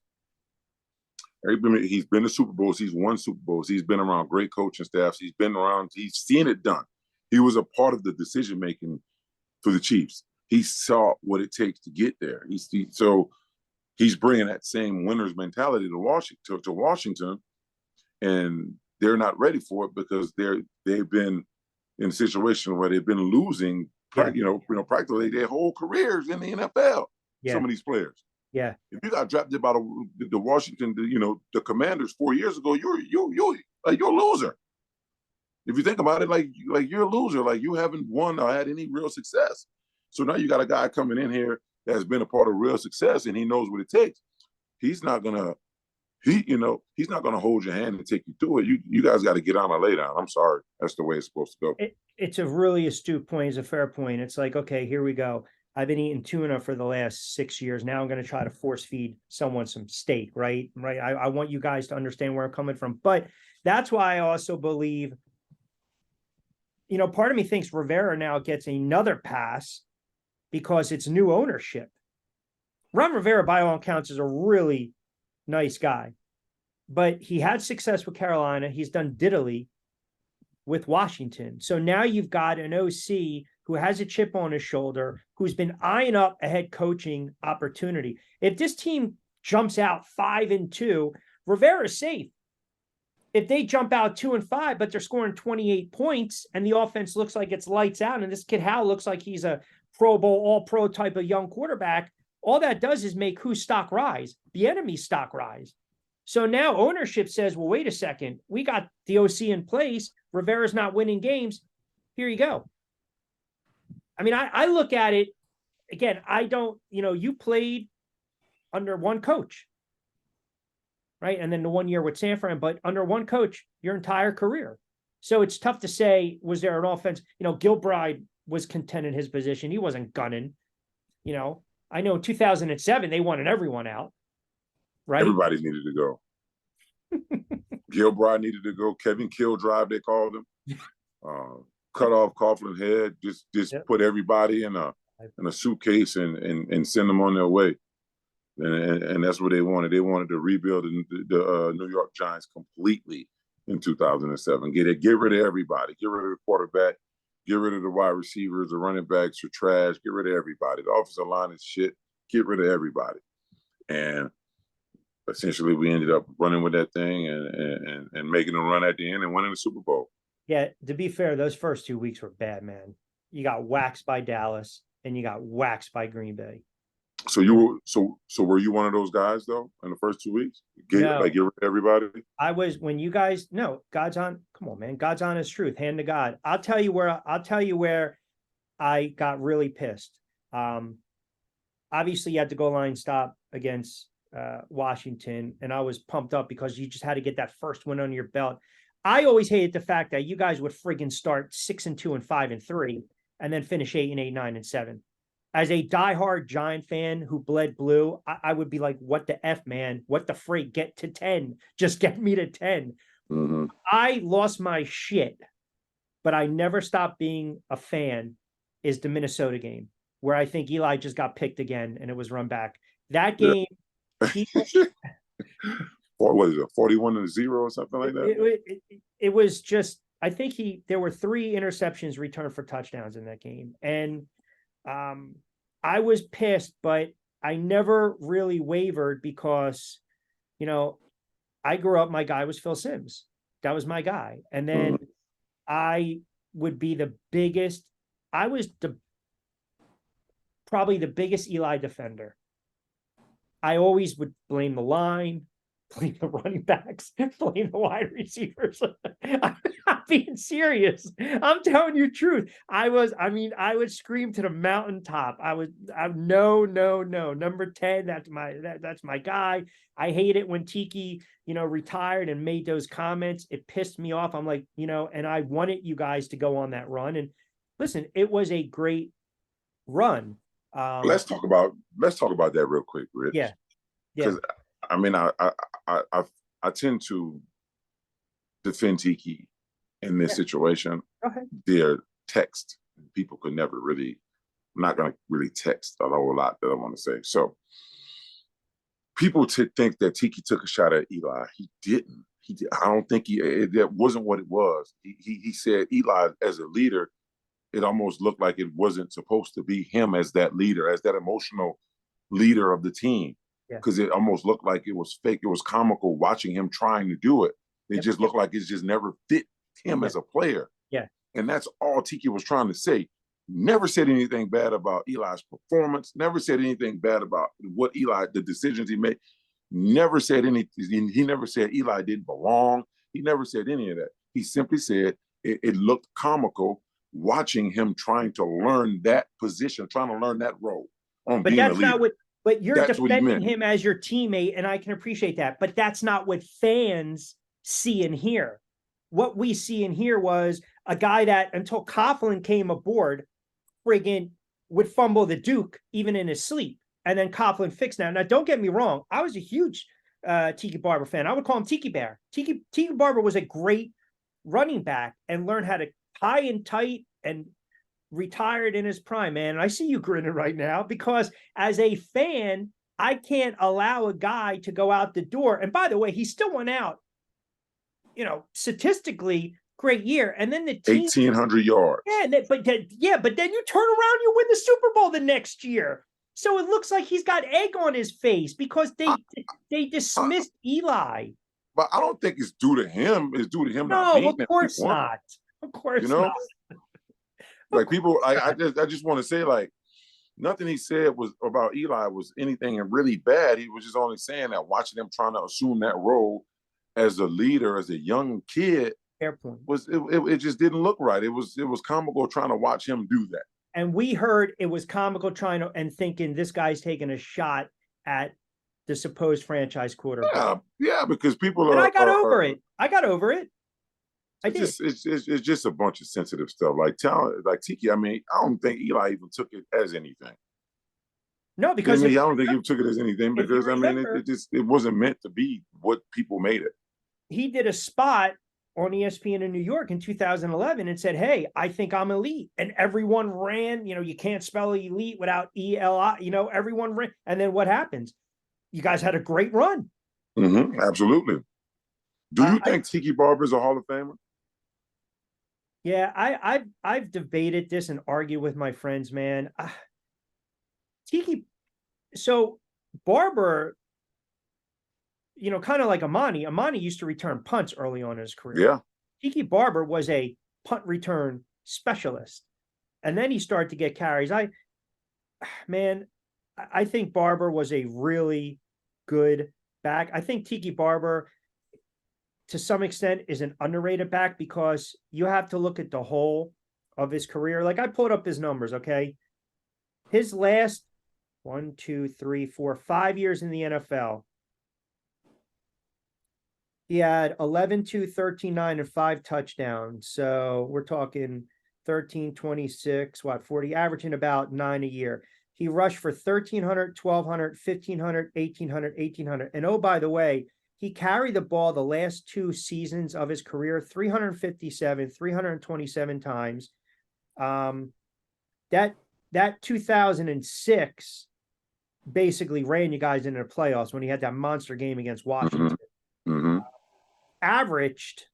He's been to Super Bowls. He's won Super Bowls. He's been around great coaching staffs. He's been around. He's seen it done. He was a part of the decision making for the Chiefs. He saw what it takes to get there. So he's bringing that same winner's mentality to Washington, and they're not ready for it because they've been in a situation where they've been losing, practically their whole careers in the NFL. Yeah. Some of these players. Yeah. If you got drafted by the Washington, the Commanders 4 years ago, you're a loser. If you think about it, like you're a loser, like you haven't won or had any real success. So now you got a guy coming in here that's been a part of real success, and he knows what it takes. He's not gonna he's not gonna hold your hand and take you through it. You guys got to get on or lay down. I'm sorry, that's the way it's supposed to go. It's a really astute point. It's a fair point. It's like, okay, here we go. I've been eating tuna for the last 6 years. Now I'm going to try to force feed someone some steak, right? Right. I want you guys to understand where I'm coming from. But that's why I also believe, part of me thinks Rivera now gets another pass because it's new ownership. Ron Rivera, by all accounts, is a really nice guy, but he had success with Carolina. He's done diddly with Washington. So now you've got an OC who has a chip on his shoulder, who's been eyeing up a head coaching opportunity. If this team jumps out 5-2, Rivera's safe. If they jump out 2-5, but they're scoring 28 points and the offense looks like it's lights out, and this kid Howell looks like he's a Pro Bowl, all-pro type of young quarterback, all that does is make whose stock rise? Bieniemy's stock rise. So now ownership says, well, wait a second. We got the OC in place. Rivera's not winning games. Here you go. I mean, I look at it, again, I don't, you played under one coach, right? And then the 1 year with San Fran, but under one coach your entire career. So it's tough to say, was there an offense? Gilbride was content in his position. He wasn't gunning. I know in 2007, they wanted everyone out, right? Everybody needed to go. Gilbride needed to go. Kevin Killdrive, they called him. Cut off Coughlin's head. Just put everybody in a suitcase and send them on their way. And that's what they wanted. They wanted to rebuild the New York Giants completely in 2007. Get rid of everybody. Get rid of the quarterback. Get rid of the wide receivers. The running backs are trash. Get rid of everybody. The offensive line is shit. Get rid of everybody. And essentially, we ended up running with that thing and making a run at the end and winning the Super Bowl. Yeah, to be fair, those first 2 weeks were bad, man. You got waxed by Dallas and you got waxed by Green Bay. So were you one of those guys though in the first 2 weeks? Get rid of everybody? I was. When you guys God's on. Come on, man. God's honest truth. Hand to God. I'll tell you where I got really pissed. Obviously you had to go line stop against Washington, and I was pumped up because you just had to get that first win under your belt. I always hated the fact that you guys would friggin' start 6-2 and 5-3 and then finish 8-8, 9-7. As a diehard Giant fan who bled blue, I would be like, what the F, man? What the freak? Get to 10. Just get me to 10. Mm-hmm. I lost my shit, but I never stopped being a fan, is the Minnesota game, where I think Eli just got picked again and it was run back. That game... What is it, 41-0 or something like that? It was just, I think there were 3 interceptions returned for touchdowns in that game. And I was pissed, but I never really wavered because, I grew up, my guy was Phil Simms. That was my guy. And then I would be probably the biggest Eli defender. I always would blame the line, blame the running backs, blame the wide receivers. I'm not being serious. I'm telling you the truth. I would scream to the mountaintop. No. Number 10, that's my guy. I hate it when Tiki, retired and made those comments. It pissed me off. I'm like, and I wanted you guys to go on that run. And listen, it was a great run. Let's talk about that real quick, Rich. Yeah. Because I tend to defend Tiki in this situation. Okay. Their text, people could never really, I'm not going to really text a whole lot that I want to say. So people think that Tiki took a shot at Eli. He didn't. I don't think that wasn't what it was. He said Eli as a leader, it almost looked like it wasn't supposed to be him as that leader, as that emotional leader of the team. Because it almost looked like it was fake. It was comical watching him trying to do it. It just looked like it just never fit him as a player. Yeah. And that's all Tiki was trying to say. Never said anything bad about Eli's performance. Never said anything bad about the decisions he made. Never said anything. He never said Eli didn't belong. He never said any of that. He simply said it looked comical watching him trying to learn that position, trying to learn that role. on But being a that's not leader. what. But you're That's what he defending meant. him as your teammate, and I can appreciate that. But that's not what fans see and hear. What we see and hear was a guy that, until Coughlin came aboard, friggin' would fumble the Duke even in his sleep. And then Coughlin fixed that. Now, don't get me wrong. I was a huge Tiki Barber fan. I would call him Tiki Bear. Tiki Barber was a great running back and learned how to tie and tight and retired in his prime, man. And I see you grinning right now because as a fan, I can't allow a guy to go out the door. And by the way, he still went out, statistically great year. And then the team 1,800 yards. but then you turn around, you win the Super Bowl the next year. So it looks like he's got egg on his face because they dismissed Eli. But I don't think it's due to him. It's due to him not No, being of there. course not. Of course not. Like people, I just want to say, like, nothing he said was about Eli was anything really bad. He was just only saying that watching him trying to assume that role as a leader, as a young kid, Fair point. It just didn't look right. It was comical trying to watch him do that. And we heard it was comical and thinking this guy's taking a shot at the supposed franchise quarterback. Yeah, because people and are. I got over it. It's just a bunch of sensitive stuff. Like Tiki. I mean, I don't think Eli even took it as anything. No, because I don't think he took it as anything because it wasn't meant to be what people made it. He did a spot on ESPN in New York in 2011 and said, "Hey, I think I'm elite," and everyone ran. You can't spell elite without ELI. Everyone ran, and then what happens? You guys had a great run. Mm-hmm, absolutely. Do you think Tiki Barber is a Hall of Famer? Yeah, I've debated this and argued with my friends, man. So Barber, kind of like Amani. Amani used to return punts early on in his career. Yeah. Tiki Barber was a punt return specialist, and then he started to get carries. I think Barber was a really good back. I think Tiki Barber, to some extent, is an underrated back because you have to look at the whole of his career. Like, I pulled up his numbers, okay? His last 5 years in the NFL, he had 11-2, 13-9, and 5 touchdowns. So we're talking 13, 26, 40, averaging about 9 a year. He rushed for 1,300, 1,200, 1,500, 1,800, 1,800. And oh, by the way, he carried the ball the last 2 seasons of his career, 357, 327 times. That 2006 basically ran you guys into the playoffs when he had that monster game against Washington. Mm-hmm. Averaged.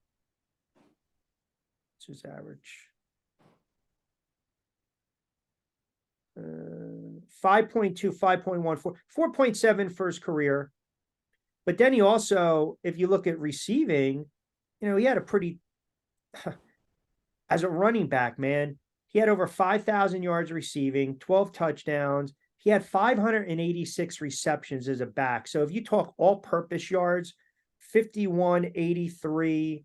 What's his average? 5.2, 5.1, 4.7 for his career. But then he also, if you look at receiving, he had a pretty, as a running back, man, he had over 5,000 yards receiving, 12 touchdowns. He had 586 receptions as a back. So if you talk all-purpose yards, 51, 83,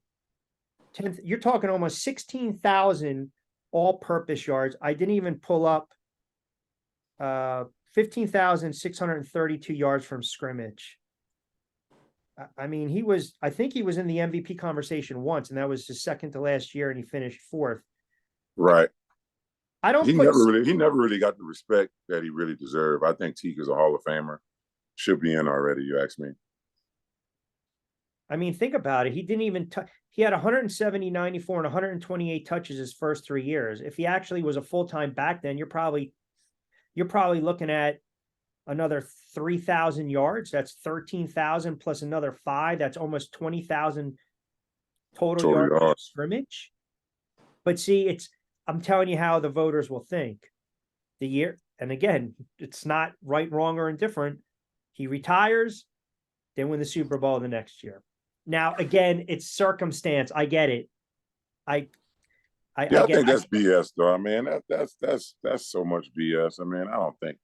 10, you're talking almost 16,000 all-purpose yards. I didn't even pull up 15,632 yards from scrimmage. I mean, I think he was in the MVP conversation once, and that was his second to last year, and he finished 4th. Right. He never really got the respect that he really deserved. I think Teague is a Hall of Famer. Should be in already, you ask me. I mean, think about it. He didn't even he had 170, 94, and 128 touches his first 3 years. If he actually was a full-time back then, you're probably looking at another 3,000 yards. That's 13,000 plus another 5. That's almost 20,000 total yards scrimmage. But see, I'm telling you how the voters will think. The year, and again, it's not right, wrong, or indifferent. He retires, then win the Super Bowl the next year. Now, again, it's circumstance. I get it. I think that's BS, though. I mean, that's so much BS. I mean, I don't think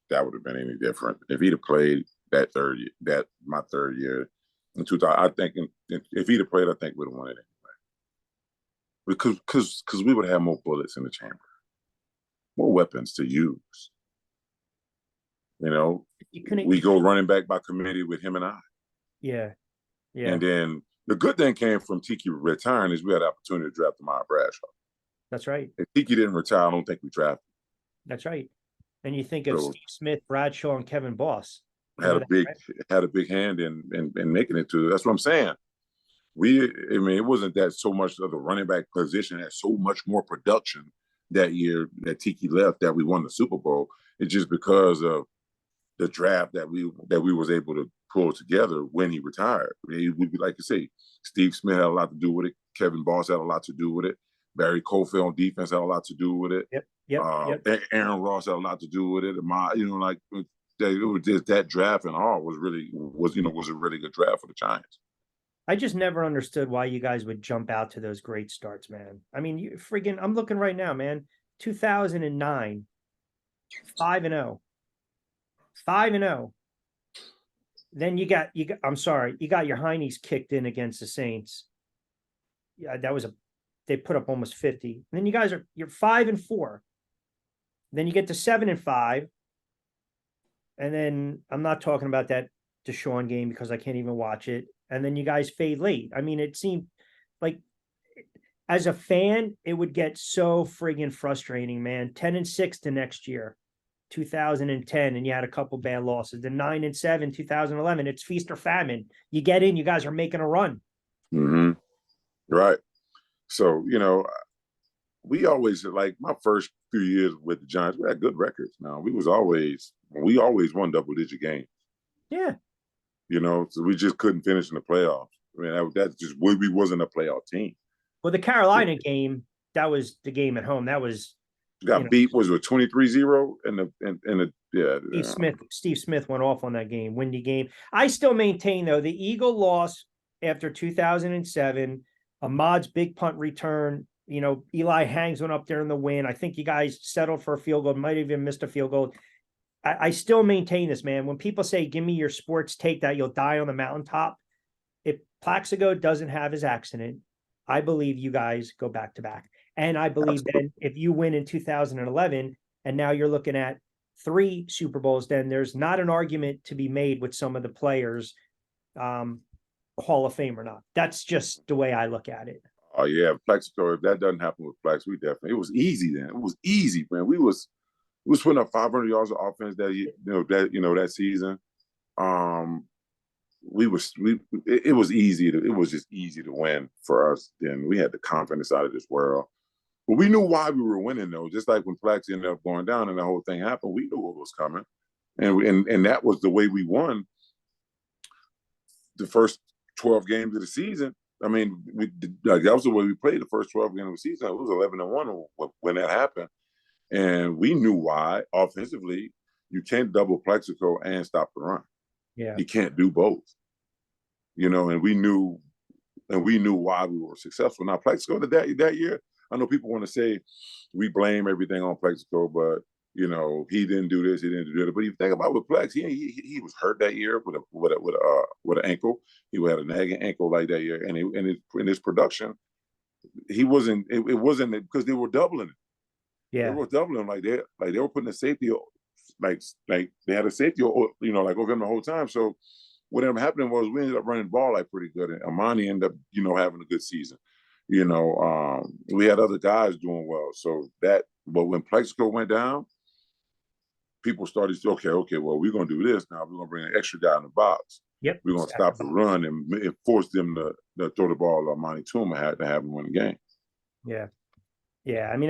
that would have been any different if he'd have played my third year in 2000. I think if he'd have played, I think we'd have won it anyway. Because we would have more bullets in the chamber, more weapons to use. You know, You couldn't. we go running back by committee with him and I. Yeah, yeah, And then the good thing came from Tiki retiring is we had the opportunity to draft Amari Bradshaw. that's right. If Tiki didn't retire, I don't think we drafted. That's right. And you think of So Steve Smith, Bradshaw, and Kevin Boss. You had know a that, big right? had a big hand in making it to. That's what I'm saying. I mean, it wasn't that so much of the running back position had so much more production that year that Tiki left that we won the Super Bowl. It's just because of the draft that we was able to pull together when he retired. We like you say, Steve Smith had a lot to do with it. Kevin Boss had a lot to do with it. Barry Cofield on defense had a lot to do with it. Yep. Aaron Ross had a lot to do with it. Like it was just that draft and all was a really good draft for the Giants. I just never understood why you guys would jump out to those great starts, man. I mean, you friggin' I'm looking right now, man. 2009, 5-0. 5-0. Then you got I'm sorry, you got your heinies kicked in against the Saints. Yeah, they put up almost 50. And then you're 5-4. Then you get to 7-5. And then I'm not talking about that Deshaun game because I can't even watch it. And then you guys fade late. I mean, it seemed like as a fan, it would get so friggin' frustrating, man. 10-6 the next year, 2010, and you had a couple bad losses. Then 9-7, 2011. It's feast or famine. You get in, you guys are making a run. Mm-hmm. Right. So, we always, like my first few years with the Giants, we had good records. Now, we always won double-digit games. Yeah. So we just couldn't finish in the playoffs. I mean, that's just we wasn't a playoff team. Well, the Carolina game, that was the game at home. That was got beat. Was it 23-0 Steve Smith went off on that game, windy game. I still maintain though the Eagle loss after 2007, Ahmad's big punt return. Eli hangs one up there in the wind. I think you guys settled for a field goal, might have even missed a field goal. I still maintain this, man. When people say, give me your sports take that you'll die on the mountaintop, if Plaxico doesn't have his accident, I believe you guys go back to back. And I believe then if you win in 2011, and now you're looking at 3 Super Bowls, then there's not an argument to be made with some of the players, Hall of Fame or not. That's just the way I look at it. Oh yeah, Plaxico. If that doesn't happen with Plax, we definitely. It was easy then. It was easy, man. We was putting up 500 yards of offense that season. It was easy. It was just easy to win for us. Then we had the confidence out of this world. But we knew why we were winning, though. Just like when Plax ended up going down and the whole thing happened, we knew what was coming, and that was the way we won the first 12 games of the season. I mean, that was the way we played the first 12 games of the season. It was 11-1 when that happened, and we knew why. Offensively, you can't double Plaxico and stop the run. Yeah, you can't do both. And we knew why we were successful. Now, Plaxico that year, I know people want to say we blame everything on Plaxico, but he didn't do this, he didn't do that. But if you think about it with Plex, he was hurt that year with an ankle. He had a nagging ankle like that year, and in his production, he wasn't. It wasn't because they were doubling it. Yeah, they were doubling him like they were putting a safety, like they had a safety, like over him the whole time. So what ended up happening was we ended up running the ball like pretty good, and Amani ended up having a good season. We had other guys doing well. But when Plexico went down, people started to say, okay, well, we're going to do this now. We're going to bring an extra guy in the box. Yep. We're going to stop the run and force them to throw the ball to Amani Tuma had to have him win the game. Yeah. Yeah. I mean,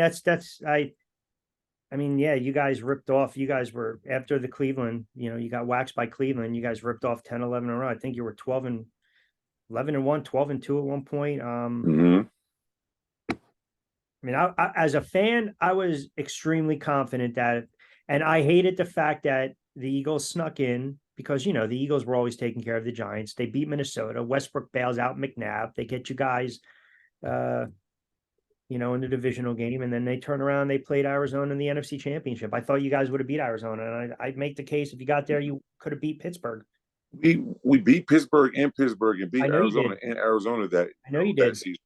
you guys ripped off. You guys were after the Cleveland, you got waxed by Cleveland. You guys ripped off 10, 11 in a row. I think you were 11-1, 12-2 at one point. I mean, I as a fan, I was extremely confident that, and I hated the fact that the Eagles snuck in because, the Eagles were always taking care of the Giants. They beat Minnesota. Westbrook bails out McNabb. They get you guys, in the divisional game, and then they turn around, they played Arizona in the NFC Championship. I thought you guys would have beat Arizona, and I'd make the case if you got there, you could have beat Pittsburgh. We beat Pittsburgh and beat Arizona and Arizona that I know you did. That season.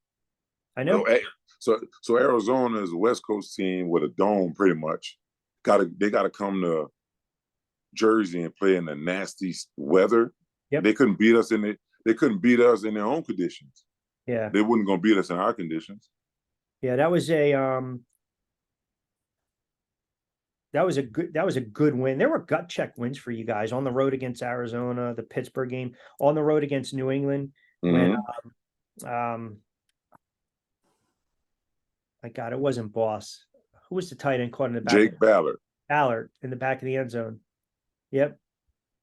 I know. So Arizona is a West Coast team with a dome, pretty much. They got to come to Jersey and play in the nasty weather. Yep. They couldn't beat us they couldn't beat us in their own conditions. Yeah. They wouldn't gonna beat us in our conditions. Yeah, that was a good win. There were gut check wins for you guys on the road against Arizona, the Pittsburgh game, on the road against New England when my God, it wasn't Boss. Who was the tight end caught in the back? Jake Ballard. Ballard in the back of the end zone. Yep.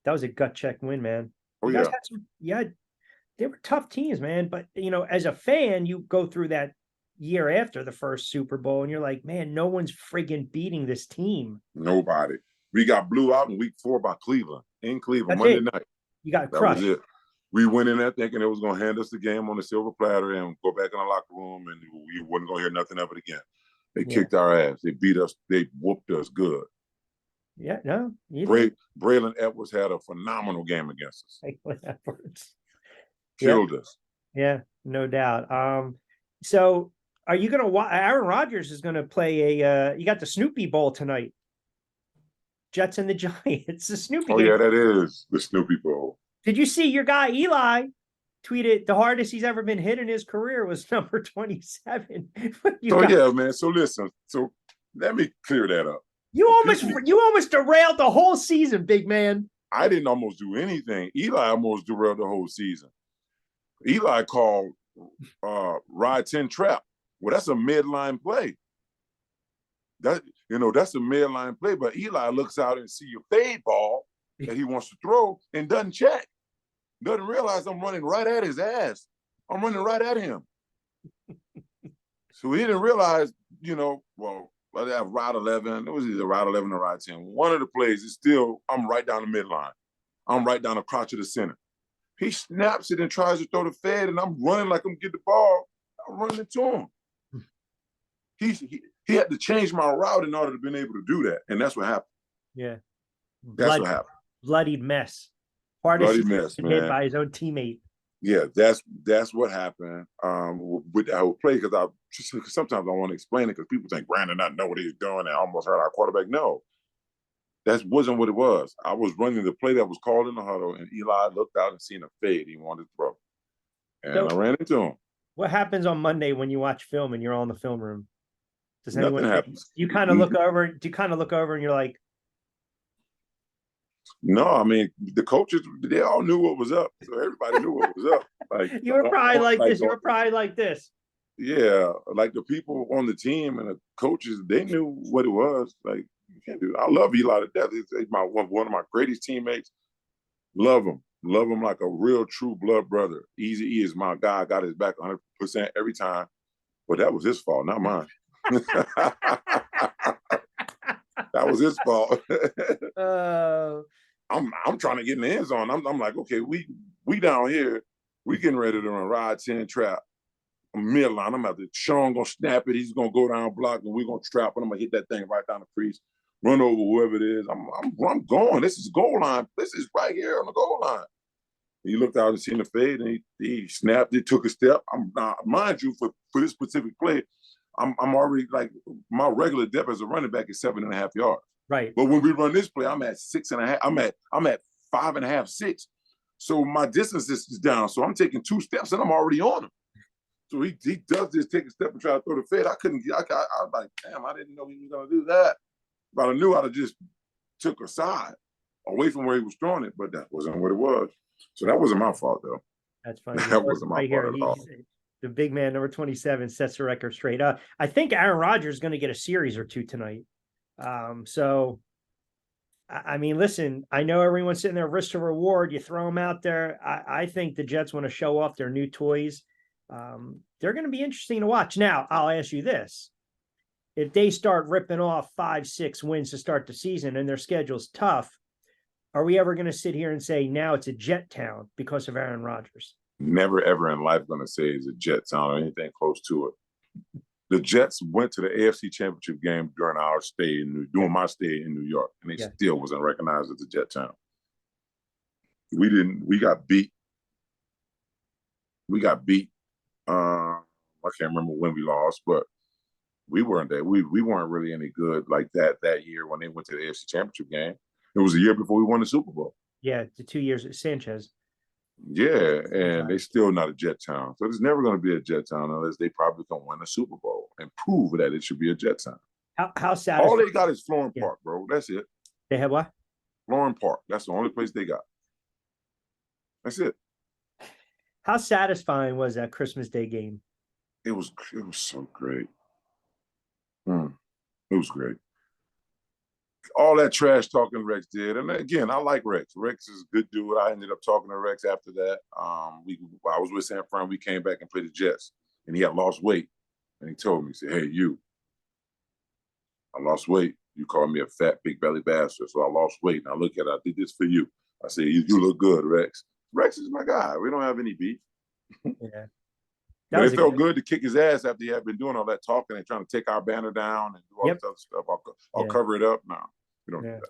That was a gut check win, man. Oh, you guys had some, they were tough teams, man. But as a fan, you go through that year after the first Super Bowl, and you're like, man, no one's friggin' beating this team. Nobody. We got blew out in week 4 by Cleveland, in Cleveland, That's Monday night. You got That crushed. was it. We went in there thinking it was going to hand us the game on a silver platter and go back in the locker room, and we wasn't going to hear nothing of it again. They kicked our ass. They beat us. They whooped us good. Yeah, no. Braylon Edwards had a phenomenal game against us. Braylon Edwards. Killed us. Yeah, no doubt. So are you going to Aaron Rodgers is going to play you got the Snoopy Bowl tonight. Jets and the Giants. The Snoopy game. Yeah, that is the Snoopy Bowl. Did you see your guy Eli tweeted the hardest he's ever been hit in his career was number 27? Yeah, man. So listen. So let me clear that up. You almost derailed the whole season, big man. I didn't almost do anything. Eli almost derailed the whole season. Eli called ride 10 trap. Well, that's a midline play. That's a midline play, but Eli looks out and see a fade ball that he wants to throw and doesn't check. Doesn't realize I'm running right at his ass. I'm running right at him. So he didn't realize, that route 11, it was either route 11 or route 10. One of the plays is still, I'm right down the midline. I'm right down the crotch of the center. He snaps it and tries to throw the fade, and I'm running like I'm getting the ball. I'm running into him. He had to change my route in order to be able to do that, and that's what happened. Yeah. That's what happened. Bloodied mess. Bloody mess, man. Hit by his own teammate. Yeah, that's what happened with that whole play, because sometimes I want to explain it because people think Brandon not know what he was doing and almost hurt our quarterback. No, that wasn't what it was. I was running the play that was called in the huddle, and Eli looked out and seen a fade he wanted to throw, and I ran into him. What happens on Monday when you watch film and you're all in the film room? Does Nothing happens. You kind of look over. Do you kind of look over and you're like, no, I mean, the coaches, they all knew what was up. So everybody knew what was up. Like you were probably like this. You were probably like this. Yeah, like the people on the team and the coaches, they knew what it was. Like, you can't do it. I love Eli to death. He's one of my greatest teammates. Love him like a real true blood brother. Easy E is my guy. Got his back 100% every time. But that was his fault, not mine. That was his fault. I'm trying to get in the end zone. I'm like, okay, we down here, we getting ready to run ride 10 trap. Midline. I'm out there. Sean gonna snap it. He's gonna go down block, and we're gonna trap, and I'm gonna hit that thing right down the crease, run over whoever it is. I'm going. This is goal line. This is right here on the goal line. He looked out and seen the fade, and he snapped it, took a step. Mind you, for this specific play, I'm already like my regular depth as a running back is 7.5 yards. Right. But when we run this play, I'm at 6.5. I'm at 5.5, 6. So my distance is down. So I'm taking 2 steps and I'm already on him. So he does this, take a step and try to throw the fade. I was like, damn, I didn't know he was gonna do that. But I knew I'd have just took a side away from where he was throwing it, but that wasn't what it was. So that wasn't my fault though. That's funny. That wasn't my fault at all. The big man, number 27, sets the record straight. I think Aaron Rodgers is going to get a series or 2 tonight. So, I mean, listen, I know everyone's sitting there, risk to reward. You throw them out there. I think the Jets want to show off their new toys. They're going to be interesting to watch. Now, I'll ask you this. If they start ripping off 5-6 wins to start the season and their schedule's tough, are we ever going to sit here and say now it's a Jet town because of Aaron Rodgers? Never, ever in life going to say it's a Jet town or anything close to it. The Jets went to the AFC Championship game during our stay during my stay in New York, and they still wasn't recognized as a Jet town. We got beat. I can't remember when we lost, but we weren't there. We weren't really any good like that year when they went to the AFC Championship game. It was a year before we won the Super Bowl. Yeah, the 2 years at Sanchez. Yeah, and they still not a Jet town. So there's never going to be a Jet town unless they probably can win a Super Bowl and prove that it should be a Jet town. How satisfying? All they got is Florham Park, bro. That's it. They have what? Florham Park. That's the only place they got. That's it. How satisfying was that Christmas Day game? It was so great. It was great. All that trash talking Rex did, and again, I like Rex. Rex is a good dude. I ended up talking to Rex after that. I was with San Fran. We came back and played the Jets, and he had lost weight. And he told me, he said, "Hey, you, I lost weight. You called me a fat, big belly bastard, so I lost weight. And I look at it, I did this for you." I said, "You look good, Rex." Rex is my guy. We don't have any beef. Yeah. But it felt good to kick his ass after he had been doing all that talking and trying to take our banner down and do all this other stuff. I'll cover it up now. We don't do that.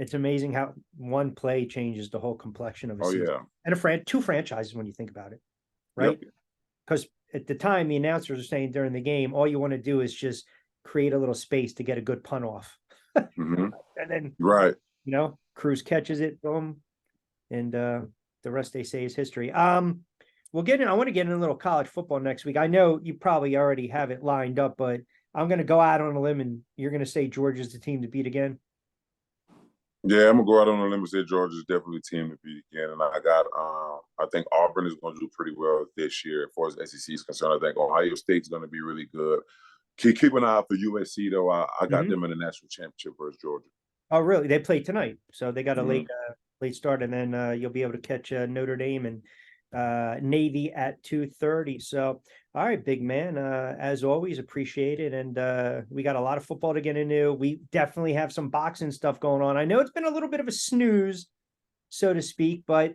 It's amazing how one play changes the whole complexion of a season. Yeah. And two franchises when you think about it, right? Because at the time, the announcers are saying during the game, all you want to do is just create a little space to get a good punt off. And then, Cruz catches it, boom, and the rest they say is history. I want to get in a little college football next week. I know you probably already have it lined up, but I'm going to go out on a limb and you're going to say Georgia's the team to beat again. Yeah, I'm gonna go out on a limb and say Georgia's definitely a team to beat again. And I think Auburn is going to do pretty well this year as far as SEC is concerned. I think Ohio State's going to be really good. Keep an eye out for USC though. I got them in the national championship versus Georgia. Oh, really? They play tonight, so they got a late start, and then you'll be able to catch Notre Dame and Navy at 2:30. So, all right, big man. As always, appreciate it, and we got a lot of football to get into. We definitely have some boxing stuff going on. I know it's been a little bit of a snooze, so to speak, but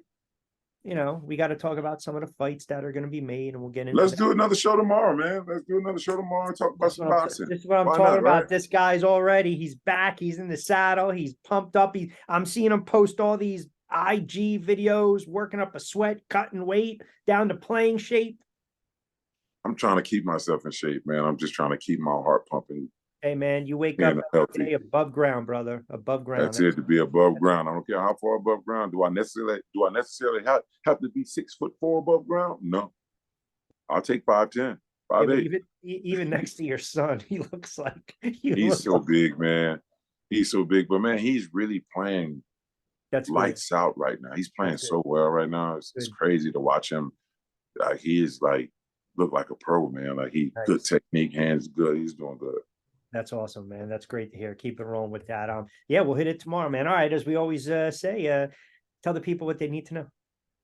we got to talk about some of the fights that are going to be made, and we'll get into. Let's do another show tomorrow, man. Let's do another show tomorrow and talk about some boxing. This is what I'm talking about. Right? This guy's already. He's back. He's in the saddle. He's pumped up. I'm seeing him post all these IG videos, working up a sweat, cutting weight down to playing shape. I'm trying to keep myself in shape, man. I'm just trying to keep my heart pumping. Hey, man, you wake up every day above ground, brother. Above ground. That's it, to be above ground. I don't care how far above ground. Do I necessarily have to be 6'4" above ground? No. I'll take 5'10", 5'8". Even next to your son, he looks like he's so big, man. He's so big, but man, he's really playing. That's lights out right now. He's playing so well right now. It's crazy to watch him. Like he is look like a pro, man. Like good technique, hands good. He's doing good. That's awesome, man. That's great to hear. Keep it rolling with that. Yeah, we'll hit it tomorrow, man. All right, as we always say, tell the people what they need to know.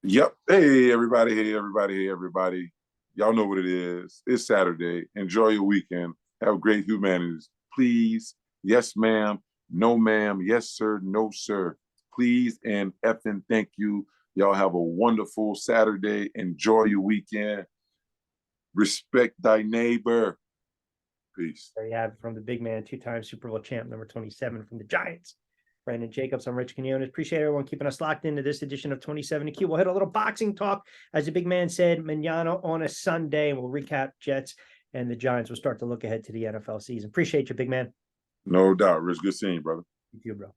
Yep. Hey, everybody. Hey, everybody. Hey, everybody. Y'all know what it is. It's Saturday. Enjoy your weekend. Have great humanities. Please. Yes, ma'am. No, ma'am. Yes, sir. No, sir. Please and effing thank you. Y'all have a wonderful Saturday. Enjoy your weekend. Respect thy neighbor. Peace. There you have it from the big man, two-time Super Bowl champ, number 27 from the Giants. Brandon Jacobs, I'm Rich Quinones. Appreciate everyone keeping us locked into this edition of 27 Q. We'll hit a little boxing talk, as the big man said, mañana on a Sunday, and we'll recap Jets and the Giants. We'll start to look ahead to the NFL season. Appreciate you, big man. No doubt, Rich. Good seeing you, brother. You too, bro.